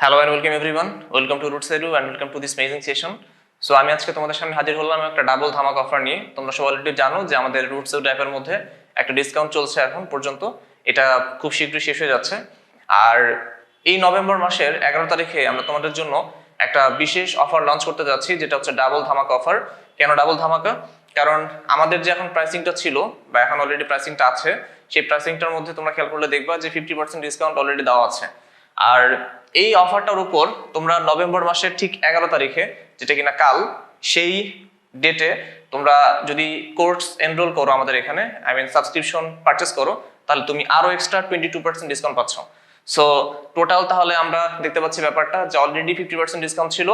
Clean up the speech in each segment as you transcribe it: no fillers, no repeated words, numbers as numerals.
Hello and welcome everyone, welcome to Roots Edu and welcome to this amazing session. So আমি আজকে তোমাদের সামনে হাজির হলাম একটা ডাবল ধামাক অফার নিয়ে। তোমরা সব অলরেডি জানো যে আমাদের রুটস এডু অ্যাপের মধ্যে একটা ডিসকাউন্ট চলছে এখন পর্যন্ত, এটা খুব শীঘ্রই শেষ হয়ে যাচ্ছে। আর এই নভেম্বর মাসের 11 তারিখে আমরা তোমাদের জন্য একটা বিশেষ অফার লঞ্চ করতে যাচ্ছি, যেটা হচ্ছে ডাবল ধামাকা অফার। কেন ডাবল ধামাকা? কারণ আমাদের যে এখন প্রাইসিংটা ছিল বা এখন অলরেডি প্রাইসিংটা আছে, সেই প্রাইসিংটার মধ্যে তোমরা খেয়াল করলে দেখবা যে 50% ডিসকাউন্ট অলরেডি দেওয়া আছে। আর এই অফারটার উপর তোমরা নভেম্বর মাসের ঠিক 11 তারিখে, যেটা কিনা কাল, সেই ডেটে তোমরা যদি কোর্স এনরোল করো আমাদের এখানে, সাবস্ক্রিপশন পারচেস করো, তাহলে তুমি আরো এক্সট্রা 22% ডিসকাউন্ট পাচ্ছ। সো টোটাল তাহলে আমরা দেখতে পাচ্ছি ব্যাপারটা যে অলরেডি 50% ডিসকাউন্ট ছিল,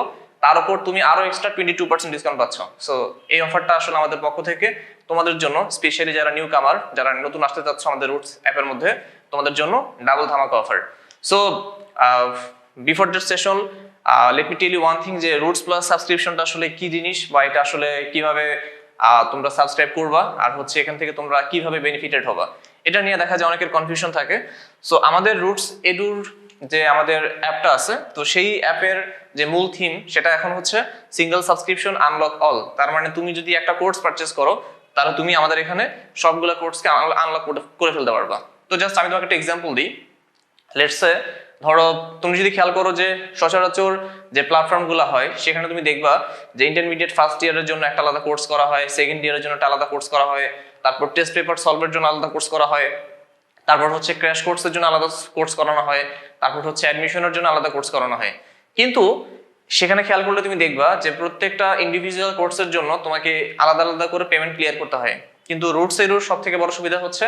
তার উপর তুমি আরো এক্সট্রা 22% ডিসকাউন্ট পাচ্ছ। সো এই অফারটা আসলে আমাদের পক্ষ থেকে তোমাদের জন্য, স্পেশালি যারা নিউ কামার, যারা নতুন আসতে চাচ্ছ আমাদের রুটস অ্যাপের মধ্যে, তোমাদের জন্য ডাবল ধামাকা offer. So before the session let me tell you one thing, যে রুটস প্লাস সাবস্ক্রিপশনটা আসলে কি জিনিস বা এটা আসলে কিভাবে তোমরা সাবস্ক্রাইব করবা, আর হচ্ছে এখান থেকে তোমরা কিভাবে বেনিফিটেড হবা, এটা নিয়ে দেখা যায় অনেকের কনফিউশন থাকে। সো আমাদের রুটস এডুর যে আমাদের অ্যাপটা আছে, তো সেই অ্যাপের যে মূল থিম সেটা এখন হচ্ছে সিঙ্গেল সাবস্ক্রিপশন আনলক অল। তার মানে তুমি যদি একটা কোর্স পারচেস করো, তাহলে তুমি আমাদের এখানে সবগুলো কোর্সকে আনলক করে ফেলতে পারবা। তো জাস্ট আমি তোমাকে একটা এক্সাম্পল দিই। লেটস সে, ধরো তুমি যদি খেয়াল করো যে সচরাচর যে প্ল্যাটফর্মগুলো হয়, সেখানে তুমি দেখবা যে ইন্টারমিডিয়েট ফার্স্ট ইয়ারের জন্য একটা আলাদা কোর্স করা হয়, সেকেন্ড ইয়ারের জন্য একটা আলাদা কোর্স করা হয়, তারপর টেস্ট পেপার সলভের জন্য আলাদা কোর্স করা হয়, তারপর হচ্ছে ক্র্যাশ কোর্সের জন্য আলাদা কোর্স করানো হয়, তারপর হচ্ছে অ্যাডমিশনের জন্য আলাদা কোর্স করানো হয়। কিন্তু সেখানে খেয়াল করলে তুমি দেখবা যে প্রত্যেকটা ইন্ডিভিজুয়াল কোর্সের জন্য তোমাকে আলাদা আলাদা করে পেমেন্ট ক্লিয়ার করতে হয়। কিন্তু রুটস এডুর সব থেকে বড় সুবিধা হচ্ছে,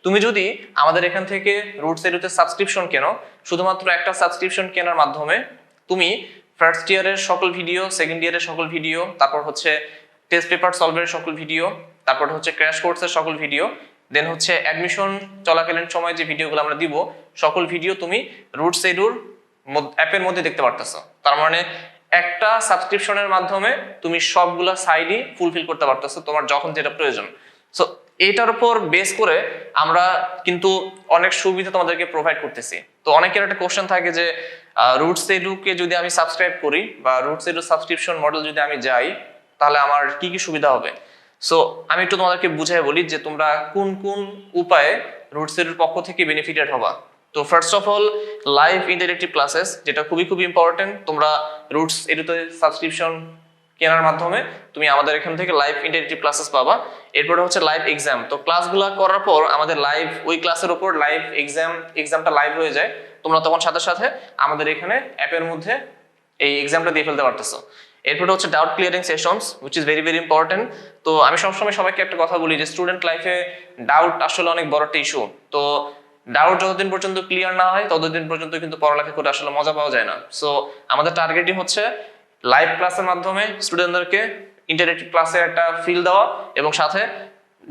তুমি যদি আমাদের এখান থেকে রুটস এডুতে সাবস্ক্রিপশন কেনো, শুধুমাত্র একটা সাবস্ক্রিপশন কেনার মাধ্যমে তুমি ফার্স্ট ইয়ারের সকল ভিডিও, সেকেন্ড ইয়ারের সকল ভিডিও, তারপর হচ্ছে টেস্ট পেপার সলভের সকল ভিডিও, তারপর হচ্ছে ক্র্যাশ কোর্সের সকল ভিডিও, দেন হচ্ছে অ্যাডমিশন চলাকালীন সময় যে ভিডিওগুলো আমরা দিব, সকল ভিডিও তুমি রুটস এডুর অ্যাপের মধ্যে দেখতে পারতেছো। তার মানে একটা সাবস্ক্রিপশনের মাধ্যমে তুমি সবগুলা সাইডই ফুলফিল করতে পারতেছো তোমার যখন যেটা প্রয়োজন। সো এটার উপর বেস করে আমরা কিন্তু অনেক সুবিধা তোমাদেরকে প্রোভাইড করতেছি। তো অনেকের একটা কোশ্চেন থাকে যে রুটস এডুকে যদি আমি সাবস্ক্রাইব করি বা রুটস এডু সাবস্ক্রিপশন মডেল যদি আমি যাই, তাহলে আমার কি কি সুবিধা হবে। সো আমি একটু তোমাদেরকে বুঝাই বলি যে তোমরা কোন কোন উপায়ে রুটস এডুর পক্ষ থেকে বেনিফিটেড হবা। তো first of all, live interactive classes, যেটা খুবই খুবই ইম্পর্টেন্ট। তোমরা রুটস এডুতে সাবস্ক্রিপশন কেনার মাধ্যমে তুমি আমাদের এখান থেকে লাইভ ইন্টারেক্টিভ ক্লাসেস পাবা। এরপরে হচ্ছে লাইভ এক্সাম। তো ক্লাসগুলো করার পর আমাদের লাইভ ওই ক্লাসের উপর লাইভ এক্সামটা লাইভ হয়ে যায়। তোমরা তখন সাথে সাথে আমাদের এখানে অ্যাপের মধ্যে এই এক্সামটা দিয়ে ফেলতে পারতেছো। এরপরে হচ্ছে doubt clearing sessions, which is very very important. তো আমি সবসময় সবাইকে একটা কথা বলি যে স্টুডেন্ট লাইফে ডাউট আসলে অনেক বড় একটা ইস্যু। তো ডাউট যতদিন পর্যন্ত ক্লিয়ার না হয়, ততদিন পর্যন্ত কিন্তু পড়ালেখা করে আসলে মজা পাওয়া যায় না। সো আমাদের টার্গেটই হচ্ছে লাইভ ক্লাসের মাধ্যমে স্টুডেন্টদেরকে ইন্টারেক্টিভ ক্লাসে একটা ফিল দেওয়া, এবং সাথে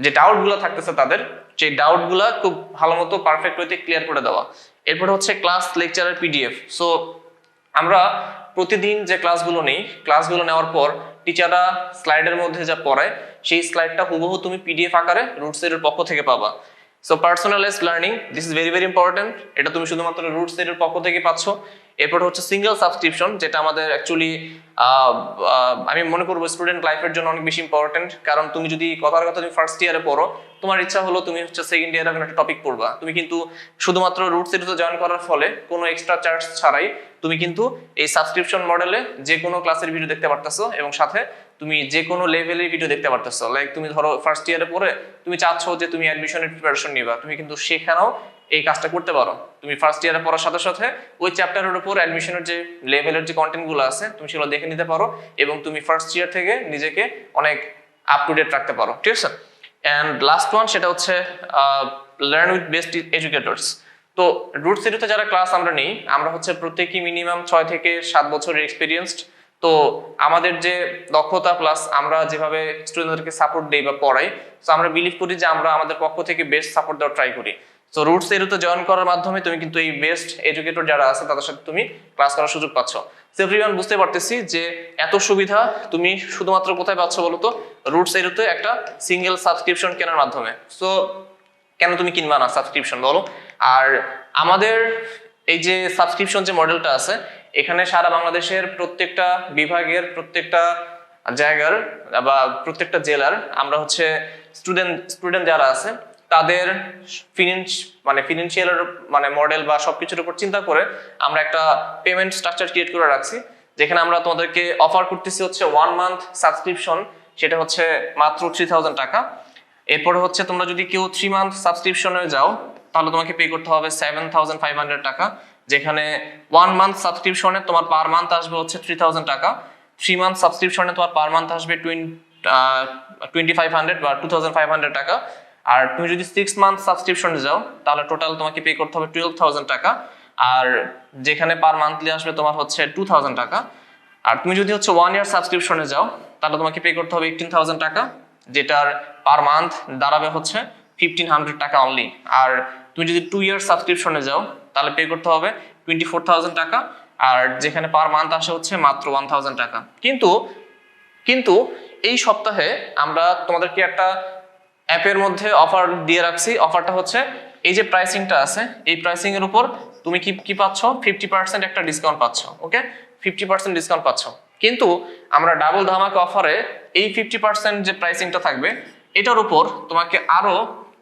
যে ডাউটগুলো থাকতেছে তাদের, সেই ডাউটগুলো খুব ভালো মতো পারফেক্ট ওয়েতে ক্লিয়ার করে দেওয়া। এরপরে হচ্ছে ক্লাস লেকচারের পিডিএফ। সো আমরা প্রতিদিন যে ক্লাসগুলো নেই, ক্লাসগুলো নেওয়ার পর টিচাররা স্লাইডের মধ্যে যা পড়ায়, সেই স্লাইডটা হুবহু তুমি পিডিএফ আকারে রুটস এর পক্ষ থেকে পাবা। So personalised learning, this is very very important. এটা তুমি শুধুমাত্র রুটস এর পক্ষ থেকে পাচ্ছ। এরপর হচ্ছে সিঙ্গেল সাবস্ক্রিপশন, যেটা আমাদের অ্যাকচুয়ালি আমি মনে করবো স্টুডেন্ট লাইফের জন্য অনেক বেশি ইম্পর্টেন্ট। কারণ তুমি যদি কথার কথা তুমি ফার্স্ট ইয়ারে পড়ো, তোমার ইচ্ছা হলো তুমি হচ্ছে সেকেন্ড ইয়ারে একটা টপিক পড়বা, তুমি কিন্তু শুধুমাত্র রুটস এডুতে জয়েন করার ফলে কোনো এক্সট্রা চার্জ ছাড়াই তুমি কিন্তু এই সাবস্ক্রিপশন মডেলে যে কোনো ক্লাসের ভিডিও দেখতে পারতেছো, এবং সাথে তুমি যে কোনো লেভেলের ভিডিও দেখতে পারতেছো। লাইক তুমি ধরো ফার্স্ট ইয়ারে পড়ে তুমি চাচ্ছ যে তুমি অ্যাডমিশনের প্রিপারেশন নিবা, তুমি কিন্তু সেখানেও এই কাজটা করতে পারো। তুমি ফার্স্ট ইয়ারে পড়ার সাথে সাথে ওই চ্যাপ্টারের উপর অ্যাডমিশনের যে লেভেলের যে কন্টেন্টগুলো আছে, তুমি সেগুলো দেখে নিতে পারো, এবং তুমি ফার্স্ট ইয়ার থেকে নিজেকে অনেক আপ টু ডেট রাখতে পারো। ঠিক আছে? অ্যান্ড লাস্ট ওয়ান, সেটা হচ্ছে লার্ন উইথ বেস্ট এডুকেটরস। তো রুটস এডুতে যারা ক্লাস আমরা নিই, আমরা হচ্ছে প্রত্যেকই মিনিমাম 6 থেকে 7 বছরের এক্সপিরিয়েন্সড। তো আমাদের যে দক্ষতা প্লাস আমরা যেভাবে স্টুডেন্টদেরকে সাপোর্ট দিই বা পড়াই, তো আমরা বিলিভ করি যে আমরা আমাদের পক্ষ থেকে বেস্ট সাপোর্ট দেওয়ার ট্রাই করি। সো রুটস এডুতে জয়েন করার মাধ্যমে তুমি কিন্তু এই বেস্ট এডুকেটর যারা আছে তাদের সাথে তুমি ক্লাস করার সুযোগ পাচ্ছ। সো এভরিওয়ান, বুঝতে পারতেছি যে এত সুবিধা তুমি শুধুমাত্র কোথায় পাচ্ছ বলো তো? রুটস এডুতে একটা সিঙ্গেল সাবস্ক্রিপশন কেনার মাধ্যমে। সো কেন তুমি কিনবা না সাবস্ক্রিপশন বলো? আর আমাদের এই যে সাবস্ক্রিপশন যে মডেলটা আছে, এখানে সারা বাংলাদেশের প্রত্যেকটা বিভাগের প্রত্যেকটা জায়গার বা প্রত্যেকটা জেলার আমরা হচ্ছে স্টুডেন্ট যারা আছে তাদের ফিনান্সিয়াল মানে মডেল বা সবকিছুর উপর চিন্তা করে আমরা একটা পেমেন্ট স্ট্রাকচার ক্রিয়েট করে রাখছি, যেখানে আমরা তোমাদেরকে অফার করতেছি হচ্ছে 1 মান্থ সাবস্ক্রিপশন, সেটা হচ্ছে মাত্র 3000 টাকা। এরপরে হচ্ছে তোমরা যদি কেউ 3 মান্থ সাবস্ক্রিপশনে যাও তাহলে তোমাকে পে করতে হবে 7500 টাকা, যেখানে 1 মান্থ সাবস্ক্রিপশনে তোমার পার মান্থ আসবে হচ্ছে 3000 টাকা, 3 মান্থ সাবস্ক্রিপশনে তোমার পার মান্থ আসবে 2500 বা 2500 টাকা। আর তুমি যদি 6 মান্থ সাবস্ক্রিপশনে যাও তাহলে টোটাল তোমাকে পে করতে হবে 12000 টাকা, আর যেখানে পার মান্থলি আসবে তোমার হচ্ছে 2000 টাকা। আর তুমি যদি হচ্ছে 1 ইয়ার সাবস্ক্রিপশনে যাও তাহলে তোমাকে পে করতে হবে 18000 টাকা, যেটার পার মান্থ দাঁড়াবে হচ্ছে 1500 টাকা অনলি। আর তুমি যদি 2 ইয়ার সাবস্ক্রিপশনে যাও তাহলে পে করতে হবে 24000 টাকা, আর যেখানে পার মান্থ আসে হচ্ছে মাত্র 1000 টাকা। কিন্তু এই সপ্তাহে আমরা তোমাদেরকে একটা অ্যাপের মধ্যে অফার দিয়ে রাখছি। অফারটা হচ্ছে এই যে প্রাইসিংটা আছে, এই প্রাইসিং এর উপর তুমি কি পাচ্ছ, 50% একটা ডিসকাউন্ট পাচ্ছ। ওকে, 50% ডিসকাউন্ট পাচ্ছ। কিন্তু আমরা ডাবল ধামাকা অফারে এই 50% যে প্রাইসিংটা থাকবে এটার উপর তোমাকে আরো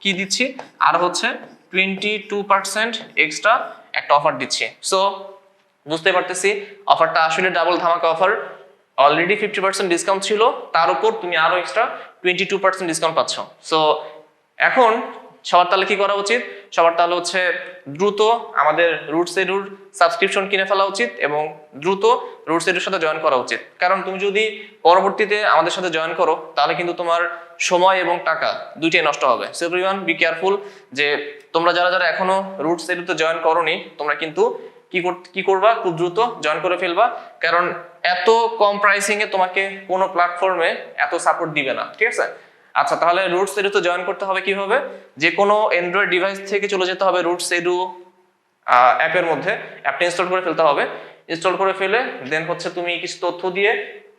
কি দিচ্ছি, আর হচ্ছে 22% এক্সট্রা একটা অফার দিচ্ছি। সো বুঝতে পারতেছি অফারটা আসলে ডাবল ধামাকা অফার। অলরেডি 50% ডিসকাউন্ট ছিল, তার উপর তুমি আরো এক্সট্রা 22% ডিসকাউন্ট পাচ্ছ। সো এখন সবার তাহলে কি করা উচিত? সবার তাহলে হচ্ছে দ্রুত আমাদের রুটস এডুর সাবস্ক্রিপশন কিনে ফেলা উচিত এবং দ্রুত রুটস এডুর সাথে জয়েন করা উচিত। কারণ তুমি যদি পরবর্তীতে আমাদের সাথে জয়েন করো তাহলে কিন্তু তোমার সময় এবং টাকা দুইটাই নষ্ট হবে। সো এভরিওয়ান বি কেয়ারফুল যে তোমরা যারা এখনো রুটস এডুতে জয়েন করোনি তোমরা কিন্তু কি করবা, খুব দ্রুত জয়েন করে ফেলবা। কারণ এত কম প্রাইসিং এ তোমাকে কোনো প্ল্যাটফর্মে এত সাপোর্ট দিবে না, ঠিক আছে? আচ্ছা, তাহলে রুটস এডুতে জয়েন করতে হবে কিভাবে? যে কোনো অ্যান্ড্রয়েড ডিভাইস থেকে চলে যেতে হবে রুটস এডু অ্যাপের মধ্যে, অ্যাপটা ইনস্টল করে ফেলতে হবে। ইনস্টল করে ফেলে দেন হচ্ছে তুমি কিছু তথ্য দিয়ে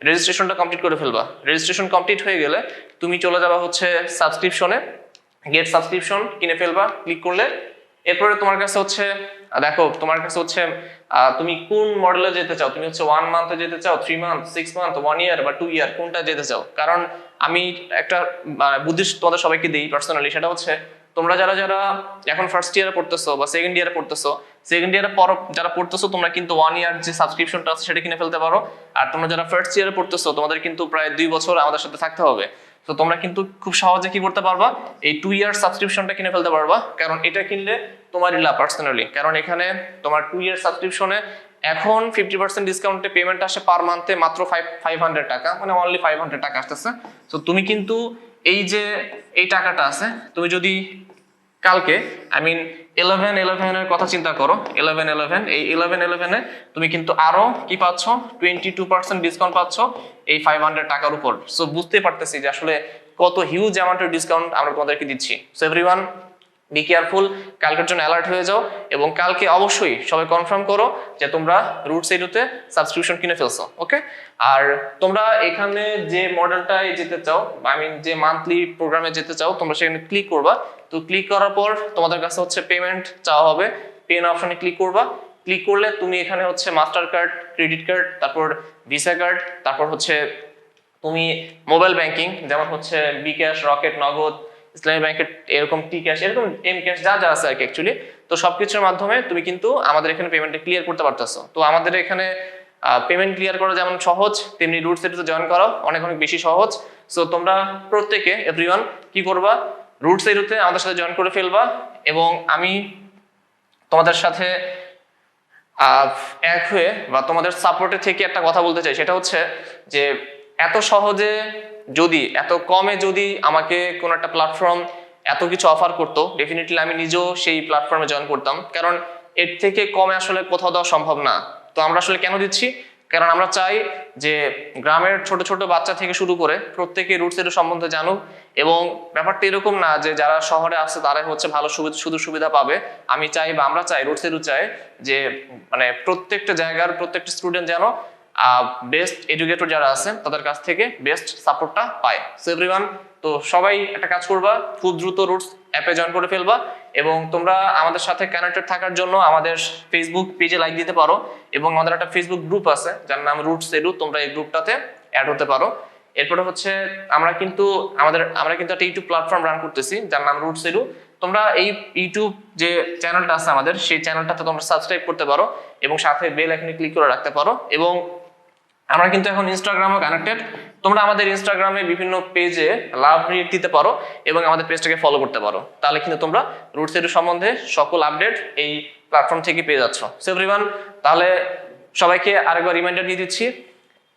রেজিস্ট্রেশনটা কমপ্লিট করে ফেলবা। রেজিস্ট্রেশন কমপ্লিট হয়ে গেলে তুমি চলে যাবা হচ্ছে সাবস্ক্রিপশনে, গেট সাবস্ক্রিপশন কিনে ফেলবা ক্লিক করলে। এরপরে তোমার কাছে হচ্ছে দেখো তোমার কাছে হচ্ছে তুমি কোন মডেলে যেতে চাও, তুমি হচ্ছে 1 মান্থে যেতে চাও, 3 মান্থ, 6 মান্থ, 1 ইয়ার বা 2 ইয়ার, কোনটা যেতে চাও? কারণ আমি একটা বুদ্ধি তোমাদের সবাইকে দিই পার্সোনালি, সেটা হচ্ছে তোমরা যারা এখন ফার্স্ট ইয়ারে পড়তেছো বা সেকেন্ড ইয়ারে পড়তেছো, সেকেন্ড ইয়ারে যারা পড়তেছো তোমরা কিন্তু 1 ইয়ার যে সাবস্ক্রিপশনটা আছে সেটা কিনে ফেলতে পারো। আর তোমরা যারা ফার্স্ট ইয়ারে পড়তেছো তোমাদের কিন্তু প্রায় 2 বছর আমাদের সাথে থাকতে হবে। তো তোমরা কিন্তু খুব সহজে কি করতে পারবা, এই 2 ইয়ার সাবস্ক্রিপশনটা কিনে ফেলতে পারবা। কারণ এটা কিনলে তোমারই লাভ পার্সোনালি, কারণ এখানে তোমার 2 ইয়ার সাবস্ক্রিপশনে এখন 50% ডিসকাউন্টে পেমেন্ট আসে পার মান্থে মাত্র 500 টাকা, মানে অনলি 500 টাকা আসতেছে। তো তুমি কিন্তু এই টাকাটা আছে, তুমি যদি কালকে I mean 11 এর কথা চিন্তা করো, 11 এই 11 এ তুমি কিন্তু আরো কি পাচ্ছ, 22% ডিসকাউন্ট পাচ্ছ এই 500 টাকার উপর। সো বুঝতে পারতেছি যে আসলে কত হিউজ অ্যামাউন্টের ডিসকাউন্ট আমরা তোমাদেরকে দিচ্ছি। সো এভরিওয়ান বি কেয়ারফুল, কালকের জন্য অ্যালার্ট হয়ে যাও এবং কালকে অবশ্যই সবাই কনফার্ম করো যে তোমরা রুটস এডুতে সাবস্ক্রিপশন কিনে ফেলছো। ওকে, আর তোমরা এখানে যে মডেলটায় যেতে চাও, যে মান্থলি প্রোগ্রামে যেতে চাও, তোমরা সেখানে ক্লিক করবা। তো ক্লিক করার পর তোমাদের কাছে হচ্ছে পেমেন্ট চাওয়া হবে, পেন অপশনে ক্লিক করবা। ক্লিক করলে তুমি এখানে হচ্ছে মাস্টার কার্ড, ক্রেডিট কার্ড, তারপর ভিসা কার্ড, তারপর হচ্ছে তুমি মোবাইল ব্যাংকিং যেমন হচ্ছে বিকাশ, রকেট, নগদ, ইসলামী ব্যাংকের এরকম টি ক্যাশ, এরকম এম ক্যাশ যা আছে আর কি অ্যাকচুয়ালি। তো সবকিছুর মাধ্যমে তুমি কিন্তু আমাদের এখানে পেমেন্টটা ক্লিয়ার করতে পারতেছো। তো আমাদের এখানে পেমেন্ট ক্লিয়ার করা যেমন সহজ, তেমনি রুটস এডুতে জয়েন করা অনেক বেশি সহজ। সো তোমরা প্রত্যেকে এভরিওয়ান কি করবা, রুটস এডুতে আমাদের সাথে জয়েন করে ফেলবা। এবং আমি তোমাদের সাথে এক হয়ে বা তোমাদের সাপোর্টে থেকে একটা কথা বলতে চাই, সেটা হচ্ছে যে এত সহজে এত কমে যদি আমাকে কোনো একটা প্ল্যাটফর্ম এত কিছু অফার করতো, ডেফিনেটলি আমি নিজেও সেই প্ল্যাটফর্মে জয়েন করতাম। কারণ এর থেকে কমে আসলে কোথাও দেওয়া সম্ভব না। তো আমরা আসলে কেন দিচ্ছি? কারণ আমরা চাই যে গ্রামের ছোট ছোট বাচ্চা থেকে শুরু করে প্রত্যেকে রুটস এডু সম্বন্ধে জানুক। এবং ব্যাপারটা এরকম না যে যারা শহরে আছে তারাই হচ্ছে ভালো সুযোগ সুবিধা পাবে। আমি চাই বা আমরা চাই, রুটস এডু চাই যে মানে প্রত্যেকটা জায়গার প্রত্যেকটা স্টুডেন্ট যেন বেস্ট এডুকেটর যারা আছে তাদের কাছ থেকে বেস্ট সাপোর্টটা পায়। সো এভরিওয়ান তো সবাই একটা কাজ করবা, খুব দ্রুত রুটস অ্যাপে জয়েন করে ফেলবা এবং তোমরা আমাদের সাথে কানেক্টেড থাকার জন্য আমাদের ফেসবুক পেজে লাইক দিতে পারো এবং আমাদের একটা ফেসবুক গ্রুপ আছে যার নাম রুটস এডু, তোমরা এই গ্রুপটাতে অ্যাড হতে পারো। এরপরে হচ্ছে আমরা কিন্তু একটা ইউটিউব প্ল্যাটফর্ম রান করতেছি যার নাম রুটস এডু। তোমরা এই ইউটিউব যে চ্যানেলটা আছে আমাদের, সেই চ্যানেলটাতে তোমরা সাবস্ক্রাইব করতে পারো এবং সাথে বেল আইকনে ক্লিক করে রাখতে পারো। এবং আমরা কিন্তু এখন ইনস্টাগ্রামও কানেক্টেড, তোমরা আমাদের ইনস্টাগ্রামে বিভিন্ন পেজে লাভ রিয়েক্ট দিতে পারো এবং আমাদের পেজটাকে ফলো করতে পারো, তাহলে কিন্তু তোমরা রুটস এডু সম্বন্ধে সকল আপডেট এই প্ল্যাটফর্ম থেকে পেয়ে যাচ্ছ। সো এভরিওয়ান, তাহলে সবাইকে আরেকবার রিমাইন্ডার দিয়ে দিচ্ছি,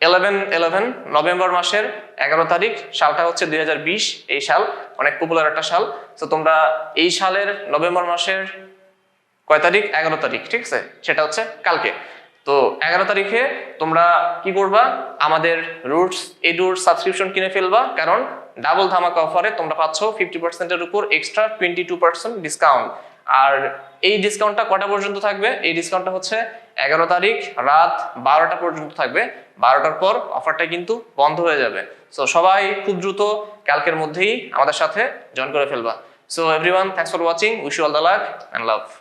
11/11 নভেম্বর মাসের 11 তারিখ, সালটা হচ্ছে 2020। এই সাল অনেক পপুলার একটা সাল। তো তোমরা এই সালের নভেম্বর মাসের কয় তারিখ? 11 তারিখ, ঠিক আছে, সেটা হচ্ছে কালকে। তো 11 তারিখে তোমরা কি করবা, আমাদের রুটস এডুর সাবস্ক্রিপশন কিনে ফেলবা, কারণ ডাবল ধামাকা অফারে তোমরা পাচ্ছ 50%-এর উপর এক্সট্রা 22% ডিসকাউন্ট। আর এই ডিসকাউন্টটা কটা পর্যন্ত থাকবে? এই ডিসকাউন্টটা হচ্ছে 11 তারিখ রাত 12টা পর্যন্ত থাকবে। 12টার পর অফারটা কিন্তু বন্ধ হয়ে যাবে। সো সবাই খুব দ্রুত কালকের মধ্যেই আমাদের সাথে জয়েন করে ফেলবা। So everyone, thanks for watching, wish you all the luck and love.